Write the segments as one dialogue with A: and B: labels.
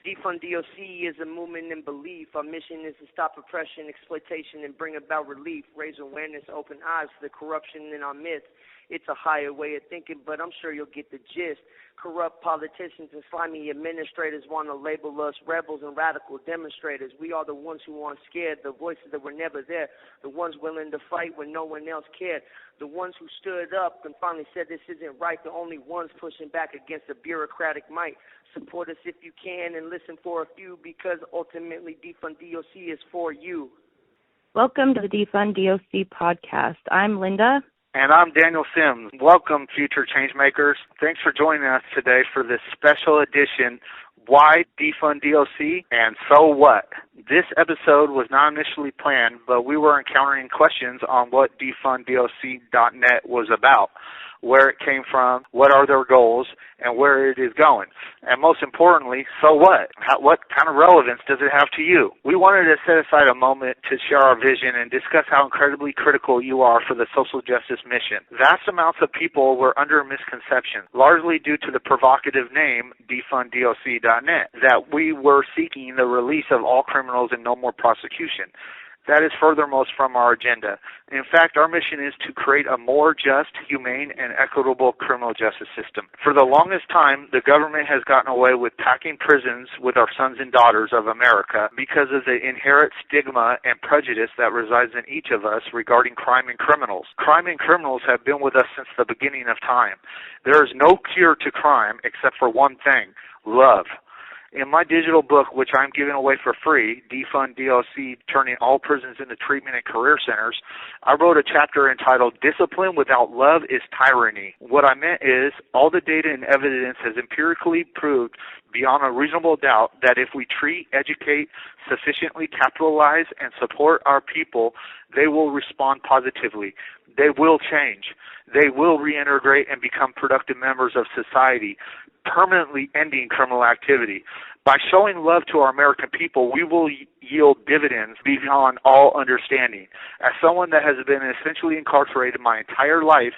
A: Defund DOC is a movement in belief. Our mission is to stop oppression, exploitation, and bring about relief. Raise awareness, open eyes to the corruption in our midst. It's a higher way of thinking, but I'm sure you'll get the gist. Corrupt politicians and slimy administrators want to label us rebels and radical demonstrators. We are the ones who aren't scared, the voices that were never there, the ones willing to fight when no one else cared, the ones who stood up and finally said this isn't right, the only ones pushing back against the bureaucratic might. Support us if you can and listen for a few, because ultimately Defund DOC is for you.
B: Welcome to the Defund DOC podcast. I'm Linda.
C: And I'm Daniel Sims. Welcome, future changemakers. Thanks for joining us today for this special edition, Why Defund DOC and So What? This episode was not initially planned, but we were encountering questions on what DefundDOC.net was about, where it came from, what are their goals, and where it is going. And most importantly, so what? What kind of relevance does it have to you? We wanted to set aside a moment to share our vision and discuss how incredibly critical you are for the social justice mission. Vast amounts of people were under misconception, largely due to the provocative name DefundDOC.net, that we were seeking the release of all criminals and no more prosecution. That is furthermost from our agenda. In fact, our mission is to create a more just, humane, and equitable criminal justice system. For the longest time, the government has gotten away with packing prisons with our sons and daughters of America because of the inherent stigma and prejudice that resides in each of us regarding crime and criminals. Crime and criminals have been with us since the beginning of time. There is no cure to crime except for one thing: love. In my digital book, which I'm giving away for free, Defund DOC, Turning All Prisons into Treatment and Career Centers, I wrote a chapter entitled Discipline Without Love is Tyranny. What I meant is all the data and evidence has empirically proved beyond a reasonable doubt that if we treat, educate, sufficiently capitalize, and support our people, they will respond positively. They will change. They will reintegrate and become productive members of society, permanently ending criminal activity. By showing love to our American people, we will yield dividends beyond all understanding. As someone that has been essentially incarcerated my entire life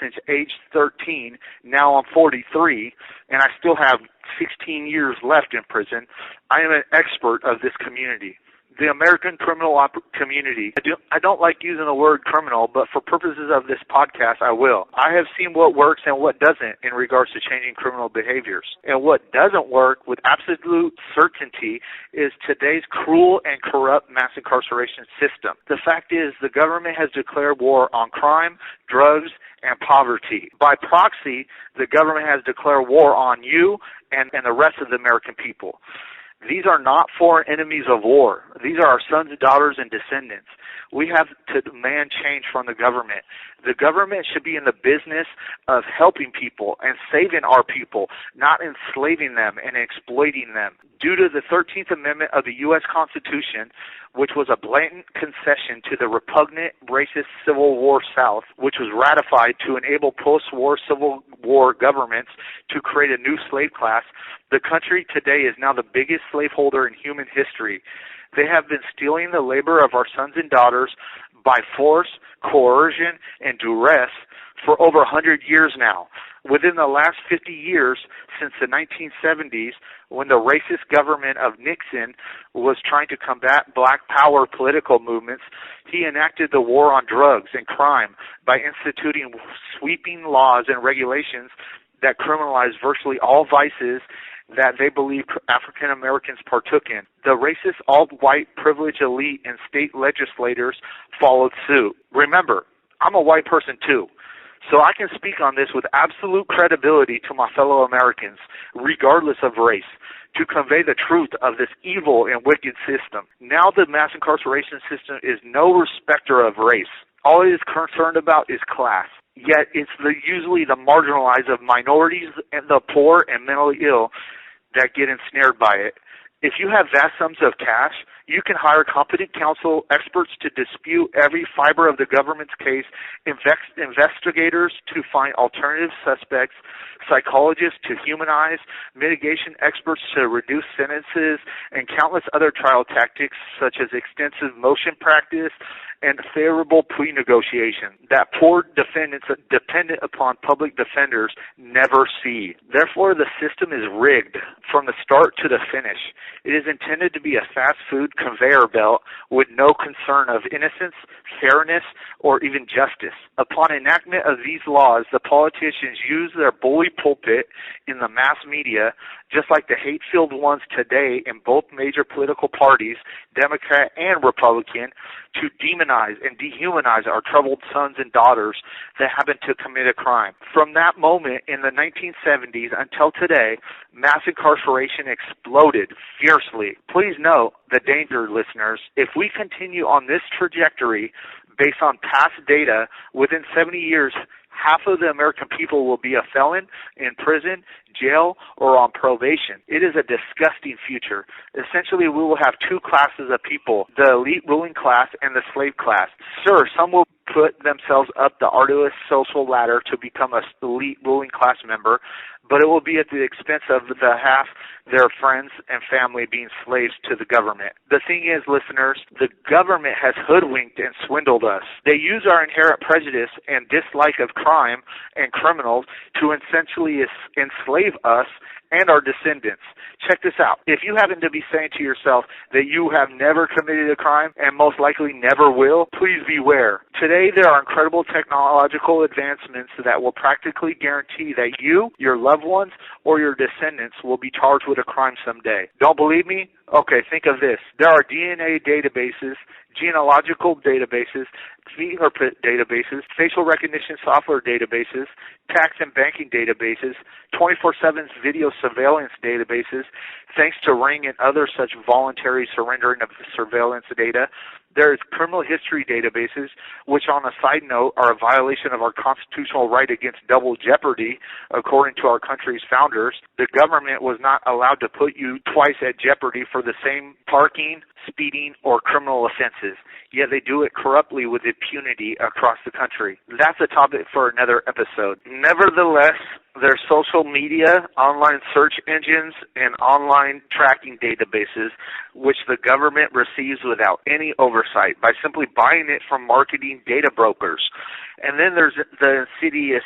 C: since age 13, now I'm 43, and I still have 16 years left in prison, I am an expert of this community. The American criminal community. I don't like using the word criminal, but for purposes of this podcast, I will. I have seen what works and what doesn't in regards to changing criminal behaviors. And what doesn't work with absolute certainty is today's cruel and corrupt mass incarceration system. The fact is, the government has declared war on crime, drugs, and poverty. By proxy, the government has declared war on you and the rest of the American people. These are not foreign enemies of war. These are our sons, daughters, and descendants. We have to demand change from the government. The government should be in the business of helping people and saving our people, not enslaving them and exploiting them. Due to the 13th Amendment of the U.S. Constitution, which was a blatant concession to the repugnant, racist Civil War South, which was ratified to enable post-war Civil War governments to create a new slave class, the country today is now the biggest slaveholder in human history. They have been stealing the labor of our sons and daughters by force, coercion, and duress for over 100 years now. Within the last 50 years, since the 1970s, when the racist government of Nixon was trying to combat black power political movements, he enacted the war on drugs and crime by instituting sweeping laws and regulations that criminalized virtually all vices that they believe African Americans partook in. The racist alt-white privileged elite and state legislators followed suit. Remember, I'm a white person too, so I can speak on this with absolute credibility to my fellow Americans, regardless of race, to convey the truth of this evil and wicked system. Now the mass incarceration system is no respecter of race. All it is concerned about is class. Yet it's usually the marginalized of minorities and the poor and mentally ill that get ensnared by it. If you have vast sums of cash, you can hire competent counsel, experts to dispute every fiber of the government's case, investigators to find alternative suspects, psychologists to humanize, mitigation experts to reduce sentences, and countless other trial tactics such as extensive motion practice and favorable plea negotiation that poor defendants dependent upon public defenders never see. Therefore, the system is rigged from the start to the finish. It is intended to be a fast food conveyor belt with no concern of innocence, fairness, or even justice. Upon enactment of these laws, the politicians use their bully pulpit in the mass media, just like the hate-filled ones today in both major political parties, Democrat and Republican, to demonize and dehumanize our troubled sons and daughters that happen to commit a crime. From that moment in the 1970s until today, mass incarceration exploded fiercely. Please note the danger, listeners. If we continue on this trajectory based on past data, within 70 years, half of the American people will be a felon, in prison, jail, or on probation. It is a disgusting future. Essentially, we will have two classes of people, the elite ruling class and the slave class. Sure, some will put themselves up the arduous social ladder to become an elite ruling class member, but it will be at the expense of the half their friends and family being slaves to the government. The thing is, listeners, the government has hoodwinked and swindled us. They use our inherent prejudice and dislike of crime and criminals to essentially enslave us and our descendants. Check this out. If you happen to be saying to yourself that you have never committed a crime and most likely never will, please beware. Today there are incredible technological advancements that will practically guarantee that you, your loved ones, or your descendants will be charged with a crime someday. Don't believe me? Okay, think of this. There are DNA databases, genealogical databases, fingerprint databases, facial recognition software databases, tax and banking databases, 24/7 video surveillance databases, thanks to Ring and other such voluntary surrendering of surveillance data. There's criminal history databases, which on a side note are a violation of our constitutional right against double jeopardy, according to our country's founders. The government was not allowed to put you twice at jeopardy for the same parking, speeding, or criminal offenses, yet they do it corruptly with impunity across the country. That's a topic for another episode. Nevertheless, there's social media, online search engines, and online tracking databases, which the government receives without any oversight by simply buying it from marketing data brokers. And then there's the insidious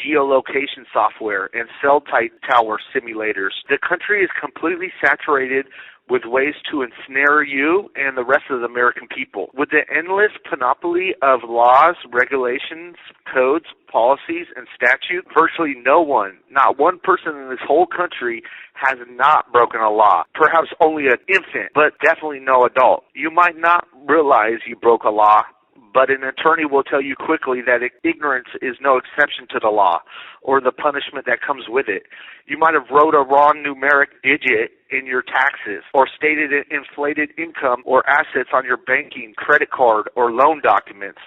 C: geolocation software and cell tower simulators. The country is completely saturated with ways to ensnare you and the rest of the American people. With the endless panoply of laws, regulations, codes, policies, and statutes, virtually no one, not one person in this whole country has not broken a law. Perhaps only an infant, but definitely no adult. You might not realize you broke a law, but an attorney will tell you quickly that ignorance is no exception to the law or the punishment that comes with it. You might have wrote a wrong numeric digit in your taxes or stated an inflated income or assets on your banking, credit card, or loan documents.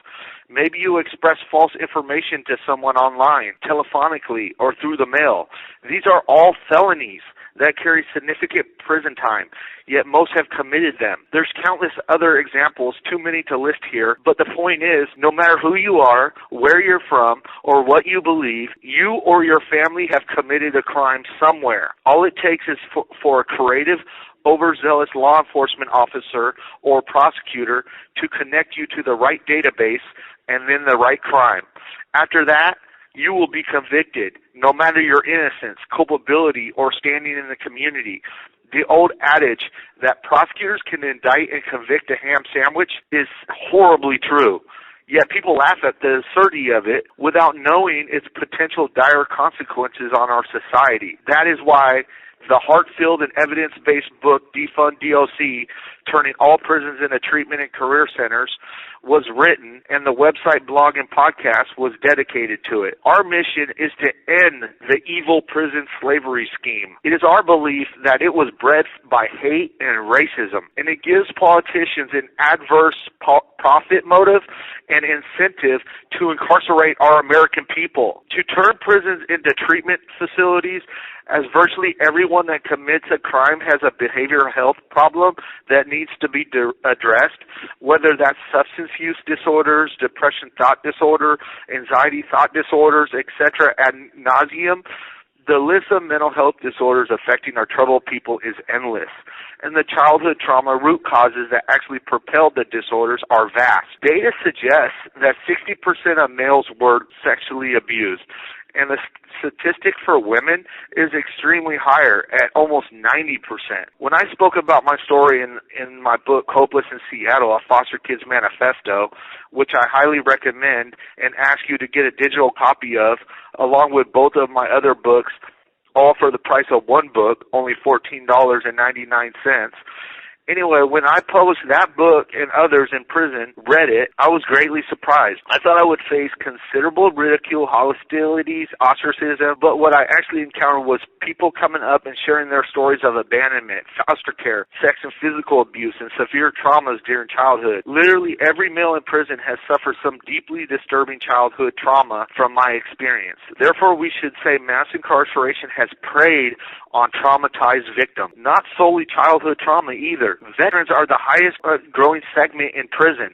C: Maybe you express false information to someone online, telephonically, or through the mail. These are all felonies that carry significant prison time, yet most have committed them. There's countless other examples, too many to list here, but the point is, no matter who you are, where you're from, or what you believe, you or your family have committed a crime somewhere. All it takes is for a creative, overzealous law enforcement officer or prosecutor to connect you to the right database and then the right crime. After that, you will be convicted, no matter your innocence, culpability, or standing in the community. The old adage that prosecutors can indict and convict a ham sandwich is horribly true. Yet people laugh at the absurdity of it without knowing its potential dire consequences on our society. That is why the heart-filled and evidence-based book, Defund DOC, Turning All Prisons into Treatment and Career Centers, was written, and the website, blog, and podcast was dedicated to it. Our mission is to end the evil prison slavery scheme. It is our belief that it was bred by hate and racism, and it gives politicians an adverse profit motive and incentive to incarcerate our American people, to turn prisons into treatment facilities, as virtually everyone that commits a crime has a behavioral health problem that needs to be addressed, whether that's substance use disorders, depression thought disorder, anxiety thought disorders, etc. ad nauseum. The list of mental health disorders affecting our troubled people is endless, and the childhood trauma root causes that actually propelled the disorders are vast. Data suggests that 60% of males were sexually abused, and the statistic for women is extremely higher at almost 90%. When I spoke about my story in my book, Hopeless in Seattle, A Foster Kid's Manifesto, which I highly recommend and ask you to get a digital copy of, along with both of my other books, all for the price of one book, only $14.99. Anyway, when I published that book and others in prison read it, I was greatly surprised. I thought I would face considerable ridicule, hostilities, ostracism, but what I actually encountered was people coming up and sharing their stories of abandonment, foster care, sex and physical abuse, and severe traumas during childhood. Literally every male in prison has suffered some deeply disturbing childhood trauma from my experience. Therefore, we should say mass incarceration has preyed on traumatized victims. Not solely childhood trauma either. Veterans are the highest growing segment in prison.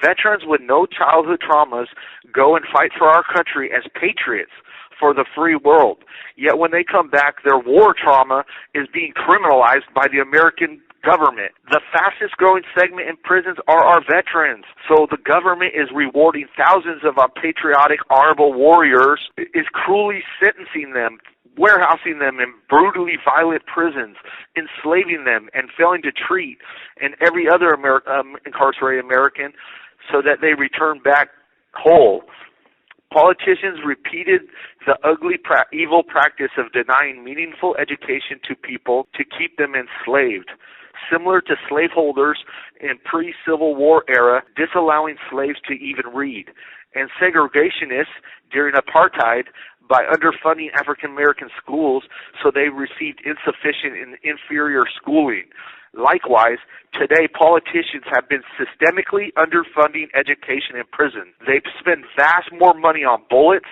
C: Veterans with no childhood traumas go and fight for our country as patriots for the free world. Yet when they come back, their war trauma is being criminalized by the American government. The fastest growing segment in prisons are our veterans. So the government is rewarding thousands of our patriotic, honorable warriors, is cruelly sentencing them, warehousing them in brutally violent prisons, enslaving them, and failing to treat and every other incarcerated American so that they return back whole. Politicians repeated the ugly, evil practice of denying meaningful education to people to keep them enslaved, similar to slaveholders in pre-Civil War era disallowing slaves to even read, and segregationists during apartheid by underfunding African American schools so they received insufficient and inferior schooling. Likewise, today politicians have been systemically underfunding education in prison. They spend vast more money on bullets,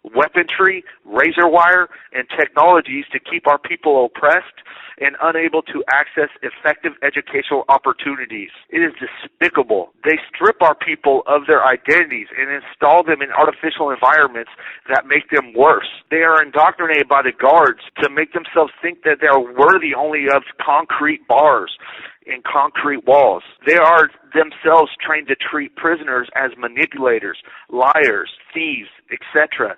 C: weaponry, razor wire, and technologies to keep our people oppressed and unable to access effective educational opportunities. It is despicable. They strip our people of their identities and install them in artificial environments that make them worse. They are indoctrinated by the guards to make themselves think that they are worthy only of concrete bars and concrete walls. They are themselves trained to treat prisoners as manipulators, liars, thieves, etc.,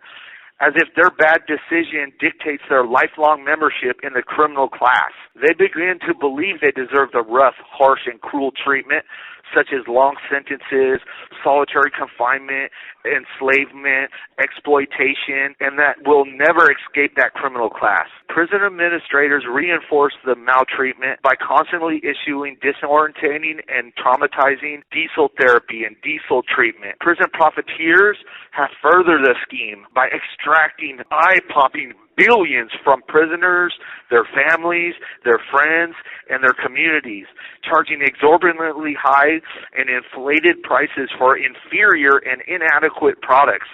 C: as if their bad decision dictates their lifelong membership in the criminal class. They begin to believe they deserve the rough, harsh, and cruel treatment, such as long sentences, solitary confinement, enslavement, exploitation, and that will never escape that criminal class. Prison administrators reinforce the maltreatment by constantly issuing disorientating and traumatizing diesel therapy and diesel treatment. Prison profiteers have furthered the scheme by extracting eye-popping billions from prisoners, their families, their friends, and their communities, charging exorbitantly high and inflated prices for inferior and inadequate products,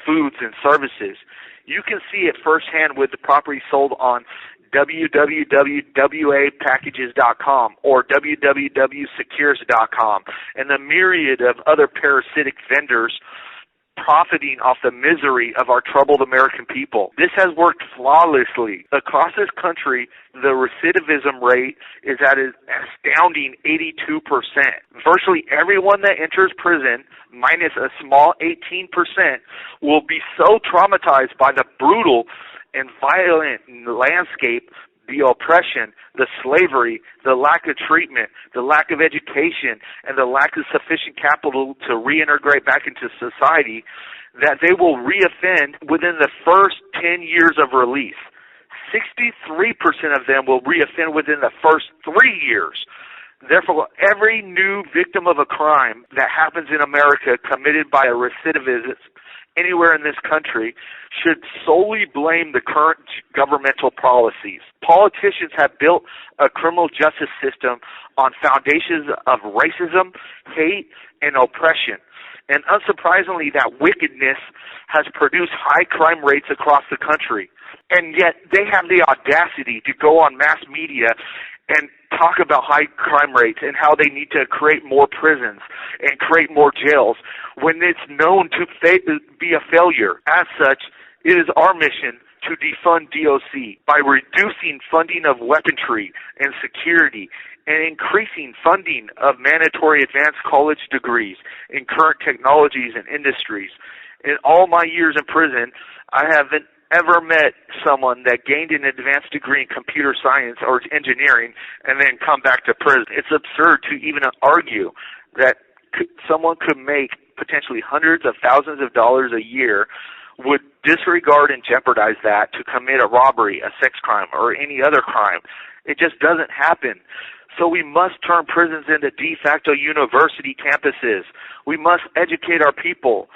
C: foods, and services. You can see it firsthand with the property sold on www.wapackages.com or www.secures.com and the myriad of other parasitic vendors profiting off the misery of our troubled American people. This has worked flawlessly. Across this country, the recidivism rate is at an astounding 82%. Virtually everyone that enters prison, minus a small 18%, will be so traumatized by the brutal and violent landscape, the oppression, the slavery, the lack of treatment, the lack of education, and the lack of sufficient capital to reintegrate back into society, that they will reoffend within the first 10 years of release. 63% of them will reoffend within the first 3 years. Therefore, every new victim of a crime that happens in America committed by a recidivist anywhere in this country should solely blame the current governmental policies. Politicians have built a criminal justice system on foundations of racism, hate, and oppression. And unsurprisingly, that wickedness has produced high crime rates across the country. And yet they have the audacity to go on mass media and talk about high crime rates and how they need to create more prisons and create more jails when it's known to be a failure. As such, it is our mission to defund DOC by reducing funding of weaponry and security and increasing funding of mandatory advanced college degrees in current technologies and industries. In all my years in prison, I haven't ever met someone that gained an advanced degree in computer science or engineering and then come back to prison. It's absurd to even argue that someone could make potentially hundreds of thousands of dollars a year, would disregard and jeopardize that to commit a robbery, a sex crime, or any other crime. It just doesn't happen. So we must turn prisons into de facto university campuses. We must educate our people.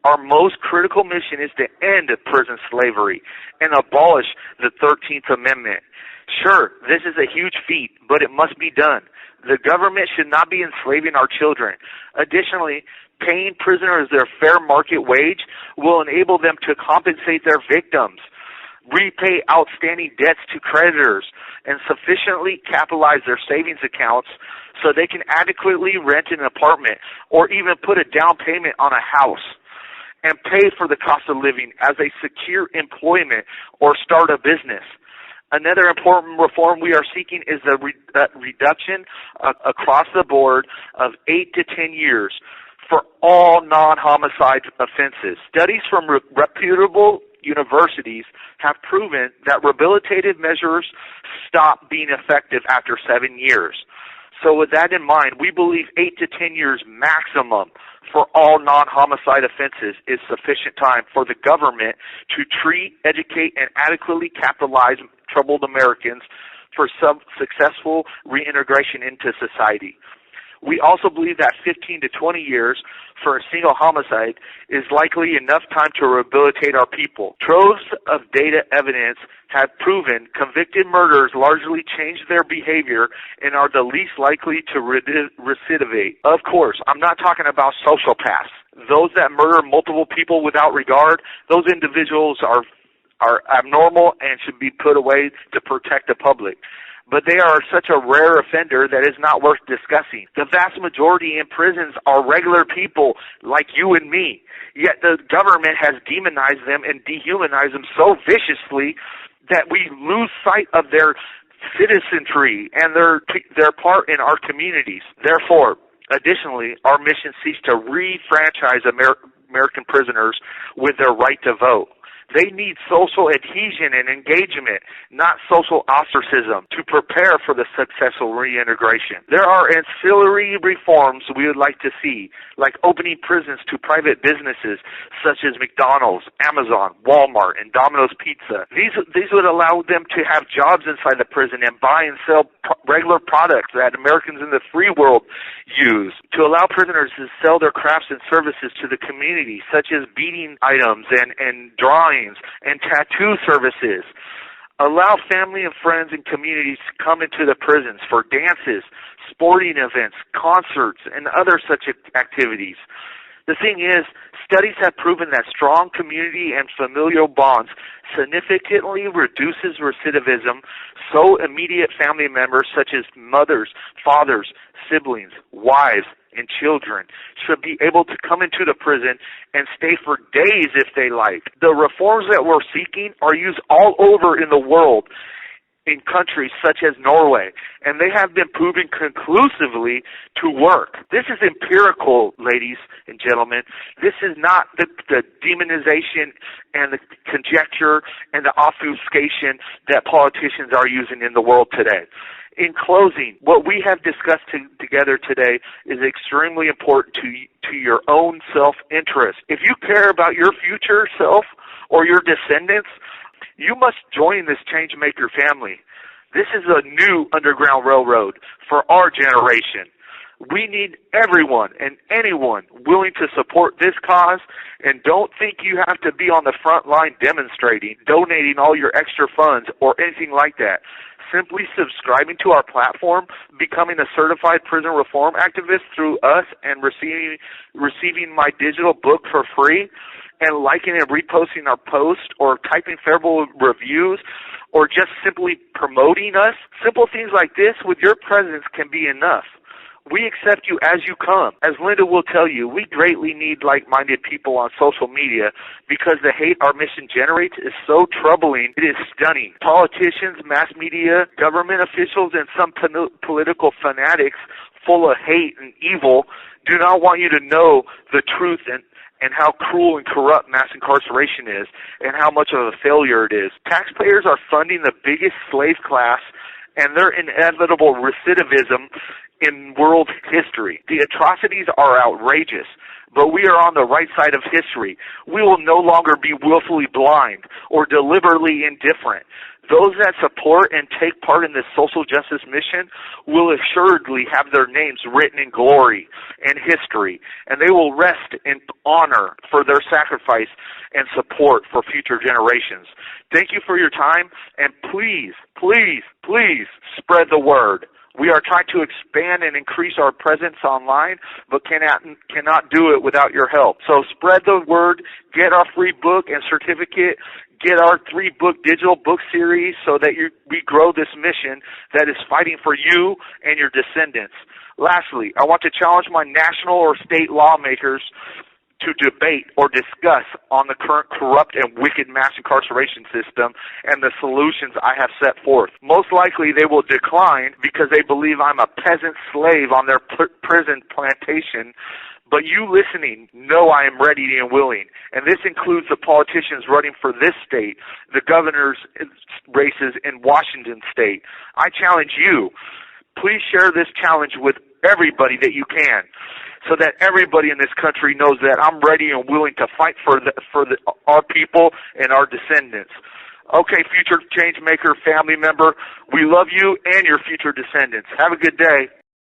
C: Our most critical mission is to end prison slavery and abolish the 13th Amendment. Sure, this is a huge feat, but it must be done. The government should not be enslaving our children. Additionally, paying prisoners their fair market wage will enable them to compensate their victims, repay outstanding debts to creditors, and sufficiently capitalize their savings accounts so they can adequately rent an apartment or even put a down payment on a house and pay for the cost of living as they secure employment or start a business. Another important reform we are seeking is the reduction across the board of 8 to 10 years for all non-homicide offenses. Studies from reputable universities have proven that rehabilitative measures stop being effective after 7 years. So with that in mind, we believe 8 to 10 years maximum for all non-homicide offenses is sufficient time for the government to treat, educate, and adequately capitalize troubled Americans for some successful reintegration into society. We also believe that 15 to 20 years for a single homicide is likely enough time to rehabilitate our people. Troves of data evidence have proven convicted murderers largely change their behavior and are the least likely to recidivate. Of course, I'm not talking about sociopaths. Those that murder multiple people without regard, those individuals are abnormal and should be put away to protect the public. But they are such a rare offender that it's not worth discussing. The vast majority in prisons are regular people like you and me, yet the government has demonized them and dehumanized them so viciously that we lose sight of their citizenry and their part in our communities. Therefore, additionally, our mission seeks to refranchise American prisoners with their right to vote. They need social adhesion and engagement, not social ostracism, to prepare for the successful reintegration. There are ancillary reforms we would like to see, like opening prisons to private businesses such as McDonald's, Amazon, Walmart, and Domino's Pizza. These would allow them to have jobs inside the prison and buy and sell regular products that Americans in the free world use, to allow prisoners to sell their crafts and services to the community, such as beading items and drawing and tattoo services. Allow family and friends and communities to come into the prisons for dances, sporting events, concerts, and other such activities. The thing is, studies have proven that strong community and familial bonds significantly reduces recidivism, so immediate family members such as mothers, fathers, siblings, wives, and children should be able to come into the prison and stay for days if they like. The reforms that we're seeking are used all over in the world in countries such as Norway, and they have been proven conclusively to work. This is empirical, ladies and gentlemen. This is not the demonization and the conjecture and the obfuscation that politicians are using in the world today. In closing, what we have discussed together today is extremely important to your own self-interest. If you care about your future self or your descendants, you must join this Changemaker family. This is a new Underground Railroad for our generation. We need everyone and anyone willing to support this cause, and don't think you have to be on the front line demonstrating, donating all your extra funds, or anything like that. Simply subscribing to our platform, becoming a certified prison reform activist through us, and receiving my digital book for free, and liking and reposting our posts, or typing favorable reviews, or just simply promoting us. Simple things like this with your presence can be enough. We accept you as you come. As Linda will tell you, we greatly need like-minded people on social media because the hate our mission generates is so troubling, it is stunning. Politicians, mass media, government officials, and some political fanatics full of hate and evil do not want you to know the truth and how cruel and corrupt mass incarceration is and how much of a failure it is. Taxpayers are funding the biggest slave class and their inevitable recidivism in world history. The atrocities are outrageous, but we are on the right side of history. We will no longer be willfully blind or deliberately indifferent. Those that support and take part in this social justice mission will assuredly have their names written in glory and history, and they will rest in honor for their sacrifice and support for future generations. Thank you for your time, and please, please, please spread the word. We are trying to expand and increase our presence online, but cannot do it without your help. So spread the word, get our free book and certificate, get our 3-book digital book series so that we grow this mission that is fighting for you and your descendants. Lastly, I want to challenge my national or state lawmakers to debate or discuss on the current corrupt and wicked mass incarceration system and the solutions I have set forth. Most likely they will decline because they believe I'm a peasant slave on their prison plantation, but you listening know I am ready and willing, and this includes the politicians running for this state, the governor's races in Washington state. I challenge you. Please share this challenge with everybody that you can, so that everybody in this country knows that I'm ready and willing to fight for our people and our descendants. Okay, future change maker, family member, we love you and your future descendants. Have a good day.